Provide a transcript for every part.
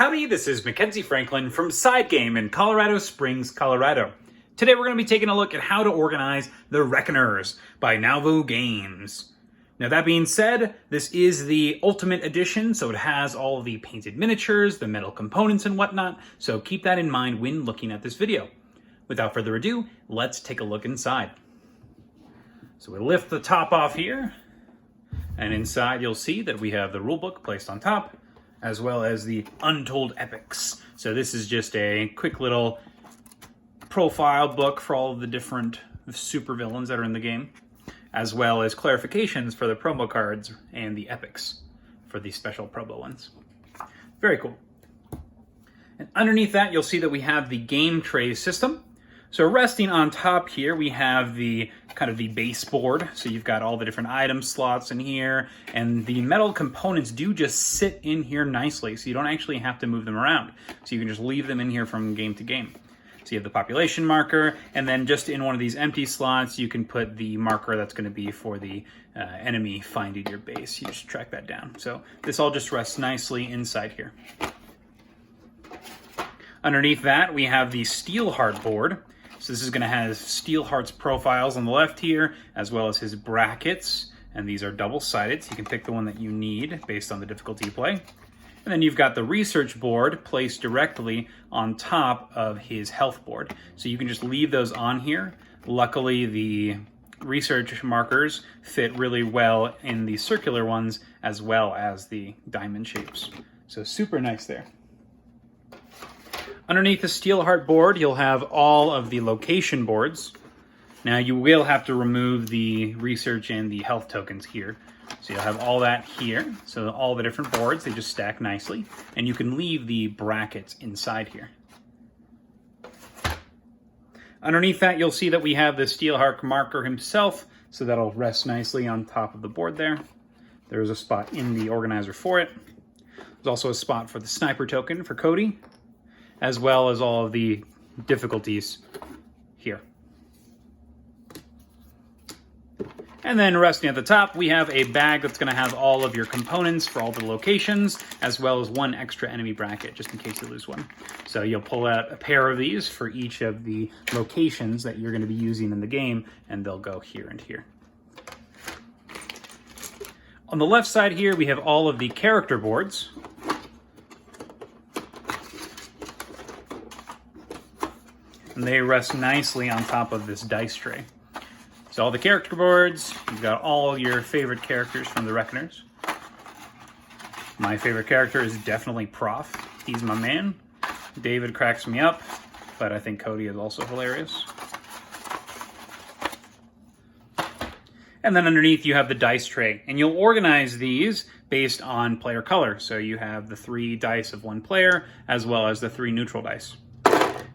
Howdy, this is Mackenzie Franklin from SideGame in Colorado Springs, Colorado. Today we're going to be taking a look at how to organize the Reckoners by Nauvoo Games. Now that being said, this is the Ultimate Edition, so it has all the painted miniatures, the metal components and whatnot, so keep that in mind when looking at this video. Without further ado, let's take a look inside. So we lift the top off here, and inside you'll see that we have the rulebook placed on top, as well as the Untold Epics. So this is just a quick little profile book for all of the different supervillains that are in the game, as well as clarifications for the promo cards and the epics for the special promo ones. Very cool. And underneath that, you'll see that we have the game tray system. So resting on top here, we have the kind of the base board. So you've got all the different item slots in here, and the metal components do just sit in here nicely. So you don't actually have to move them around. So you can just leave them in here from game to game. So you have the population marker, and then just in one of these empty slots, you can put the marker that's going to be for the enemy finding your base. You just track that down. So this all just rests nicely inside here. Underneath that, we have the Steelheart board. So this is going to have Steelheart's profiles on the left here, as well as his brackets. And these are double-sided, so you can pick the one that you need based on the difficulty you play. And then you've got the research board placed directly on top of his health board. So you can just leave those on here. Luckily, the research markers fit really well in the circular ones, as well as the diamond shapes. So super nice there. Underneath the Steelheart board, you'll have all of the location boards. Now you will have to remove the research and the health tokens here. So you'll have all that here. So all the different boards, they just stack nicely. And you can leave the brackets inside here. Underneath that, you'll see that we have the Steelheart marker himself. So that'll rest nicely on top of the board there. There's a spot in the organizer for it. There's also a spot for the sniper token for Cody, as well as all of the difficulties here. And then resting at the top, we have a bag that's going to have all of your components for all the locations, as well as one extra enemy bracket, just in case you lose one. So you'll pull out a pair of these for each of the locations that you're going to be using in the game, and they'll go here and here. On the left side here, we have all of the character boards. And they rest nicely on top of this dice tray. So all the character boards, you've got all your favorite characters from the Reckoners. My favorite character is definitely Prof. He's my man. David cracks me up, but I think Cody is also hilarious. And then underneath you have the dice tray, and you'll organize these based on player color. So you have the 3 dice of one player, as well as the 3 neutral dice.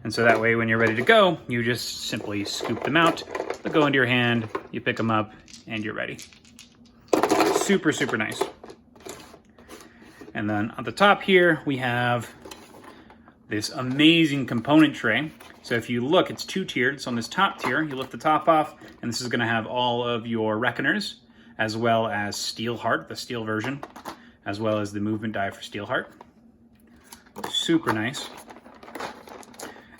And so that way, when you're ready to go, you just simply scoop them out, they go into your hand, you pick them up, and you're ready. Super, super nice. And then on the top here, we have this amazing component tray. So if you look, it's 2-tiered. So on this top tier, you lift the top off, and this is going to have all of your Reckoners, as well as Steelheart, the steel version, as well as the movement die for Steelheart. Super nice.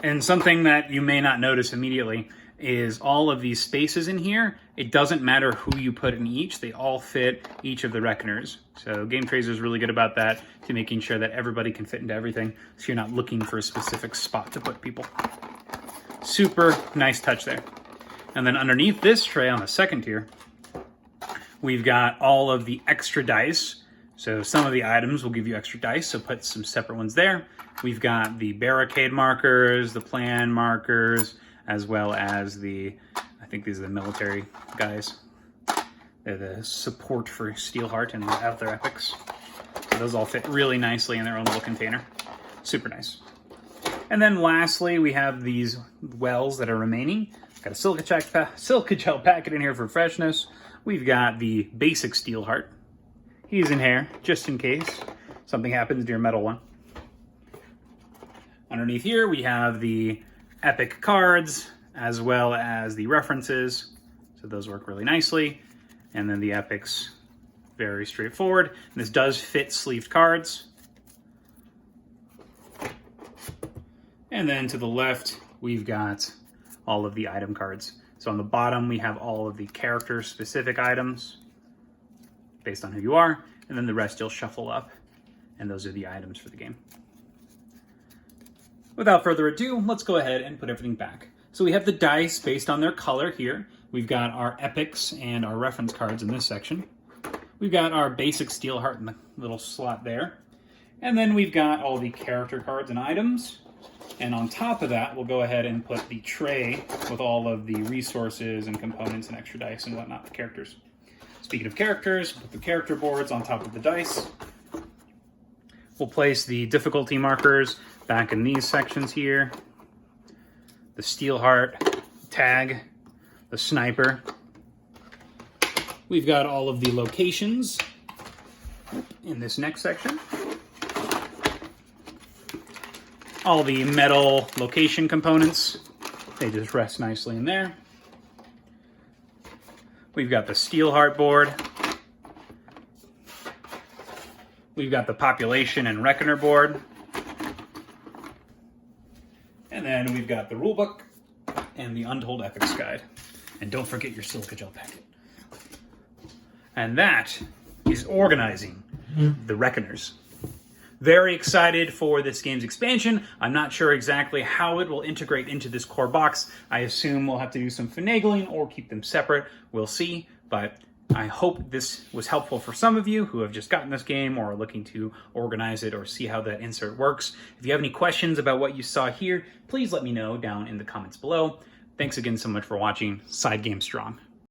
And something that you may not notice immediately is all of these spaces in here. It doesn't matter who you put in each. They all fit each of the Reckoners. So Game Tracer is really good about that, to making sure that everybody can fit into everything, so you're not looking for a specific spot to put people. Super nice touch there. And then underneath this tray on the second tier, we've got all of the extra dice. So some of the items will give you extra dice, so put some separate ones there. We've got the barricade markers, the plan markers, as well as the, I think these are the military guys. They're the support for Steelheart and the other epics. So those all fit really nicely in their own little container. Super nice. And then lastly, we have these wells that are remaining. Got a silica gel packet in here for freshness. We've got the basic Steelheart. He's in here, just in case something happens to your metal one. Underneath here, we have the epic cards, as well as the references. So those work really nicely. And then the epics, very straightforward. And this does fit sleeved cards. And then to the left, we've got all of the item cards. So on the bottom, we have all of the character-specific items based on who you are, and then the rest you'll shuffle up, and those are the items for the game. Without further ado, let's go ahead and put everything back. So we have the dice based on their color here. We've got our epics and our reference cards in this section. We've got our basic Steelheart in the little slot there. And then we've got all the character cards and items. And on top of that, we'll go ahead and put the tray with all of the resources and components and extra dice and whatnot for characters. Speaking of characters, put the character boards on top of the dice. We'll place the difficulty markers back in these sections here. The Steelheart, tag, the sniper. We've got all of the locations in this next section. All the metal location components, they just rest nicely in there. We've got the Steelheart board. We've got the population and reckoner board. And then we've got the rulebook and the Untold Epics guide. And don't forget your silica gel packet. And that is organizing the reckoners. Very excited for this game's expansion. I'm not sure exactly how it will integrate into this core box. I assume we'll have to do some finagling or keep them separate. We'll see, but I hope this was helpful for some of you who have just gotten this game or are looking to organize it or see how that insert works. If you have any questions about what you saw here, please let me know down in the comments below. Thanks again so much for watching. Side Game Strong.